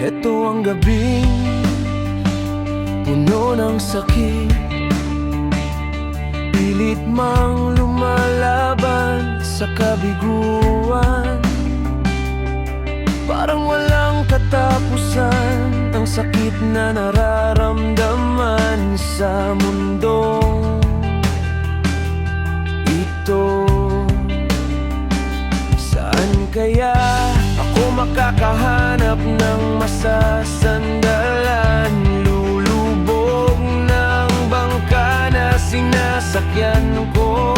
Ito ang gabing puno ng sakit, pilit mang lumalaban sa kabiguan. Parang walang katapusan ang sakit na nararamdaman sa mundong ito. Saan kaya ako makakahanap ng masasandalan? Lulubog ng bangka na sinasakyan ko.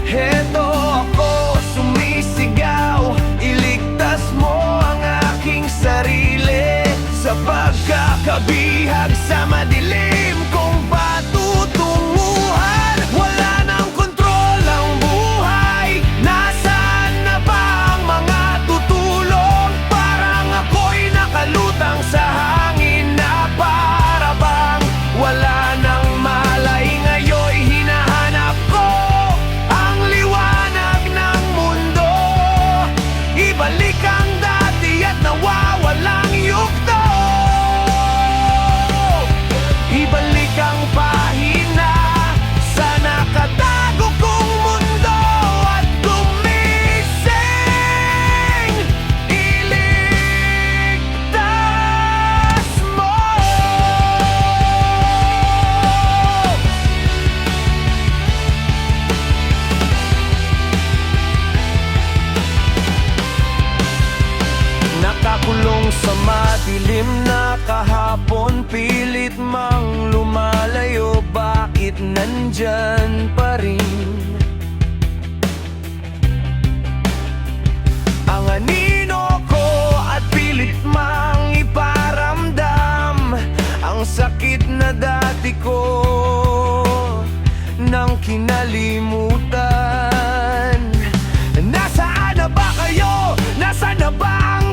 Heto ako sumisigaw, iligtas mo ang aking sarili sa pagkakabihag sa madilim kong patutunguhan. Wala nang kontrol ang buhay, nasaan na ba ang mga tutulong? Parang ako'y nakalutang sa hangin na para bang wala nang malay. Ngayon'y hinahanap ko ang liwanag ng mundo, ibalik ang dati at nawawalang yugto. Ibalik ang pahina sa nakatago kong mundo at gumising. Iligtas mo. Nakakulong sa madilim na kahapon, pilit mang lumalayo, bakit nandyan pa rin ang anino ko at pilit mang iparamdam ang sakit na dati ko nang kinalimutan. Nasaan na ba kayo? Nasaan na ba ang